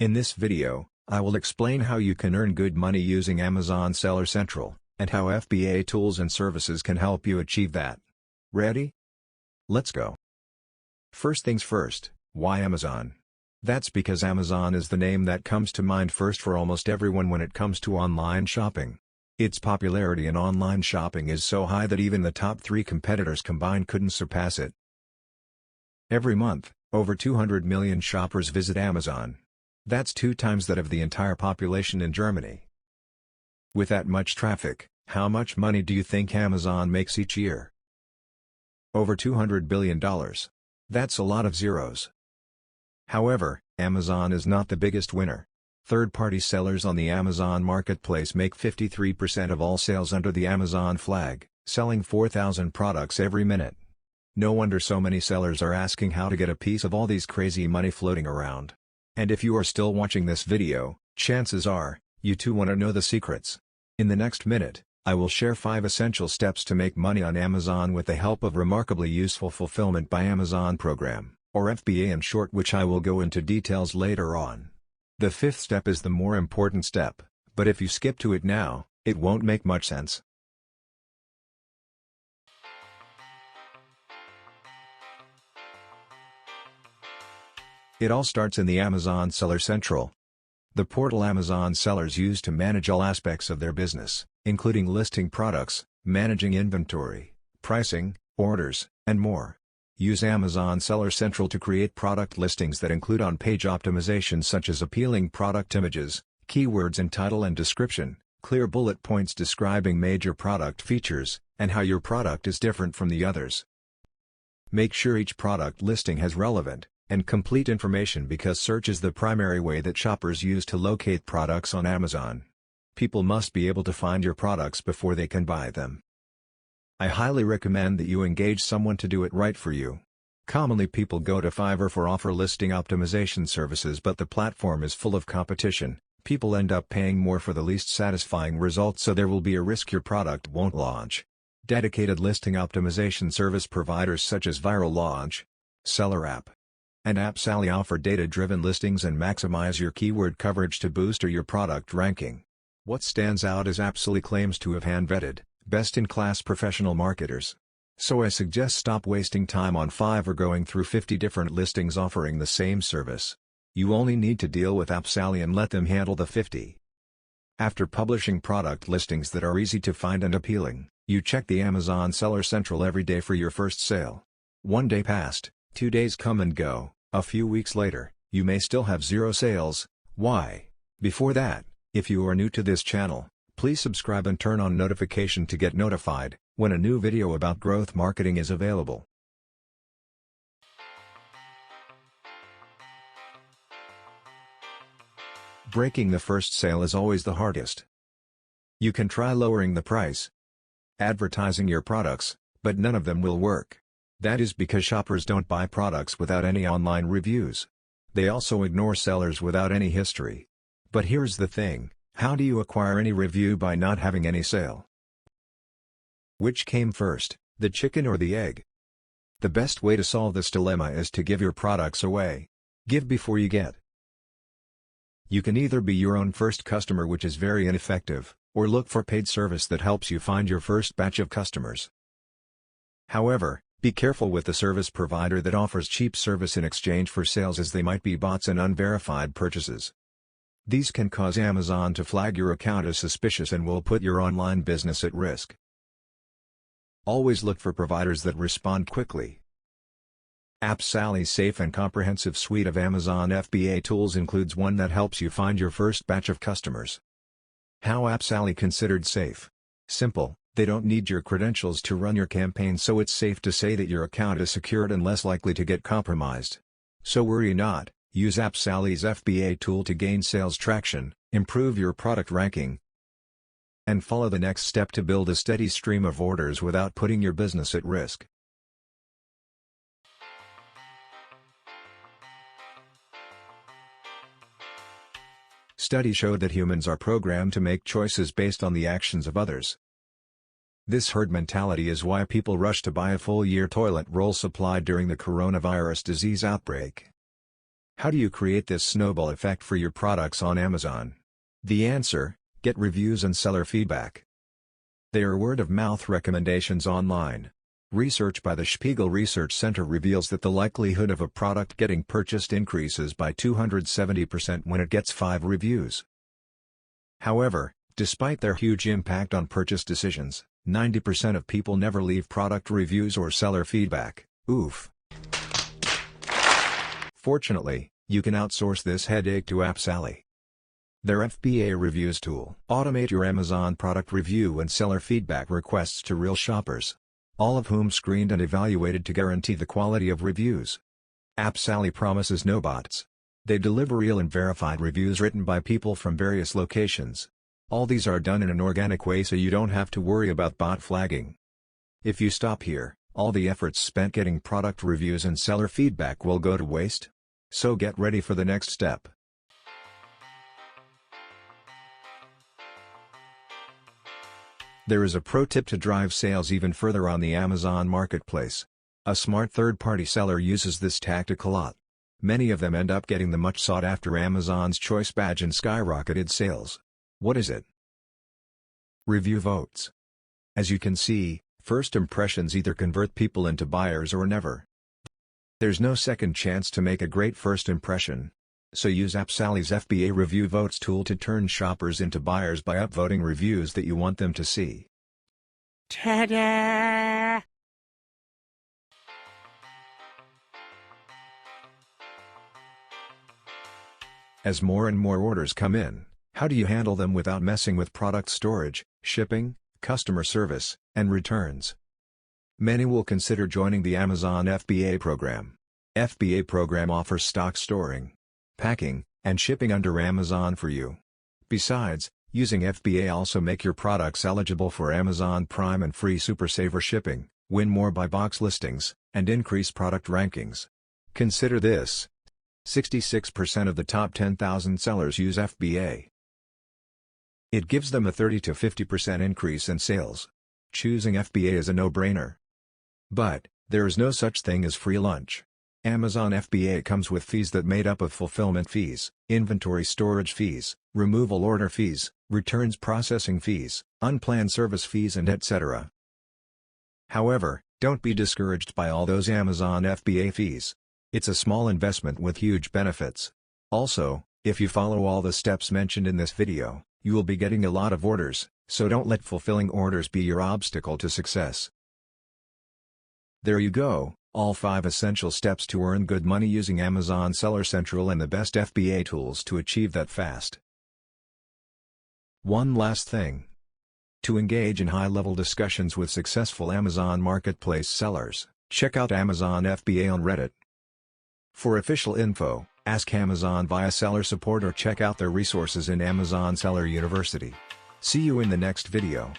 In this video, I will explain how you can earn good money using Amazon Seller Central, and how FBA tools and services can help you achieve that. Ready? Let's go. First things first, why Amazon? That's because Amazon is the name that comes to mind first for almost everyone when it comes to online shopping. Its popularity in online shopping is so high that even the top 3 competitors combined couldn't surpass it. Every month, over 200 million shoppers visit Amazon. That's 2 times that of the entire population in Germany. With that much traffic, how much money do you think Amazon makes each year? Over $200 billion. That's a lot of zeros. However, Amazon is not the biggest winner. Third-party sellers on the Amazon marketplace make 53% of all sales under the Amazon flag, selling 4,000 products every minute. No wonder so many sellers are asking how to get a piece of all these crazy money floating around. And if you are still watching this video, chances are, you too want to know the secrets. In the next minute, I will share 5 essential steps to make money on Amazon with the help of remarkably useful Fulfillment by Amazon program, or FBA in short, which I will go into details later on. The 5th step is the more important step, but if you skip to it now, it won't make much sense. It all starts in the Amazon Seller Central. The portal Amazon sellers use to manage all aspects of their business, including listing products, managing inventory, pricing, orders, and more. Use Amazon Seller Central to create product listings that include on-page optimization such as appealing product images, keywords in title and description, clear bullet points describing major product features, and how your product is different from the others. Make sure each product listing has relevant and complete information because search is the primary way that shoppers use to locate products on Amazon. People must be able to find your products before they can buy them. I highly recommend that you engage someone to do it right for you. Commonly people go to Fiverr for offer listing optimization services, but the platform is full of competition. People end up paying more for the least satisfying results, so there will be a risk your product won't launch. Dedicated listing optimization service providers such as Viral Launch, Seller App, and APPSALLY offer data-driven listings and maximize your keyword coverage to boost your product ranking. What stands out is APPSALLY claims to have hand-vetted, best-in-class professional marketers. So I suggest stop wasting time on Fiverr going through 50 different listings offering the same service. You only need to deal with APPSALLY and let them handle the 50. After publishing product listings that are easy to find and appealing, you check the Amazon Seller Central every day for your first sale. 1 day passed, 2 days come and go, a few weeks later, you may still have 0 sales. Why? Before that, if you are new to this channel, please subscribe and turn on notification to get notified when a new video about growth marketing is available. Breaking the first sale is always the hardest. You can try lowering the price, advertising your products, but none of them will work. That is because shoppers don't buy products without any online reviews. They also ignore sellers without any history. But here's the thing, how do you acquire any review by not having any sale? Which came first, the chicken or the egg? The best way to solve this dilemma is to give your products away. Give before you get. You can either be your own first customer, which is very ineffective, or look for paid service that helps you find your first batch of customers. However, be careful with the service provider that offers cheap service in exchange for sales, as they might be bots and unverified purchases. These can cause Amazon to flag your account as suspicious and will put your online business at risk. Always look for providers that respond quickly. APPSALLY's safe and comprehensive suite of Amazon FBA tools includes one that helps you find your first batch of customers. How APPSALLY considered safe? Simple. They don't need your credentials to run your campaign, so it's safe to say that your account is secured and less likely to get compromised. So worry not, use APPSALLY's FBA tool to gain sales traction, improve your product ranking, and follow the next step to build a steady stream of orders without putting your business at risk. Studies show that humans are programmed to make choices based on the actions of others. This herd mentality is why people rush to buy a full-year toilet roll supply during the coronavirus disease outbreak. How do you create this snowball effect for your products on Amazon? The answer: get reviews and seller feedback. They are word-of-mouth recommendations online. Research by the Spiegel Research Center reveals that the likelihood of a product getting purchased increases by 270% when it gets 5 reviews. However, despite their huge impact on purchase decisions, 90% of people never leave product reviews or seller feedback. Oof. Fortunately, you can outsource this headache to APPSALLY. Their FBA reviews tool automate your Amazon product review and seller feedback requests to real shoppers, all of whom screened and evaluated to guarantee the quality of reviews. APPSALLY promises no bots. They deliver real and verified reviews written by people from various locations. All these are done in an organic way, so you don't have to worry about bot flagging. If you stop here, all the efforts spent getting product reviews and seller feedback will go to waste. So get ready for the next step. There is a pro tip to drive sales even further on the Amazon marketplace. A smart third-party seller uses this tactic a lot. Many of them end up getting the much sought-after Amazon's Choice badge and skyrocketed sales. What is it? Review votes. As you can see, first impressions either convert people into buyers or never. There's no second chance to make a great first impression. So use APPSALLY's FBA Review Votes tool to turn shoppers into buyers by upvoting reviews that you want them to see. Ta-da! As more and more orders come in, how do you handle them without messing with product storage, shipping, customer service, and returns? Many will consider joining the Amazon FBA program. FBA program offers stock storing, packing, and shipping under Amazon for you. Besides, using FBA also make your products eligible for Amazon Prime and free Super Saver shipping, win more buy box listings, and increase product rankings. Consider this: 66% of the top 10,000 sellers use FBA. It gives them a 30 to 50% increase in sales. Choosing FBA is a no-brainer. But there is no such thing as free lunch. Amazon FBA comes with fees that made up of fulfillment fees, inventory storage fees, removal order fees, returns processing fees, unplanned service fees, and etc. However, don't be discouraged by all those Amazon FBA fees. It's a small investment with huge benefits. Also, if you follow all the steps mentioned in this video, you will be getting a lot of orders, so don't let fulfilling orders be your obstacle to success. There you go. All 5 essential steps to earn good money using Amazon Seller Central and the best FBA tools to achieve that fast. One last thing. To engage in high-level discussions with successful Amazon Marketplace sellers, check out Amazon FBA on Reddit. For official info, ask Amazon via seller support or check out their resources in Amazon Seller University. See you in the next video.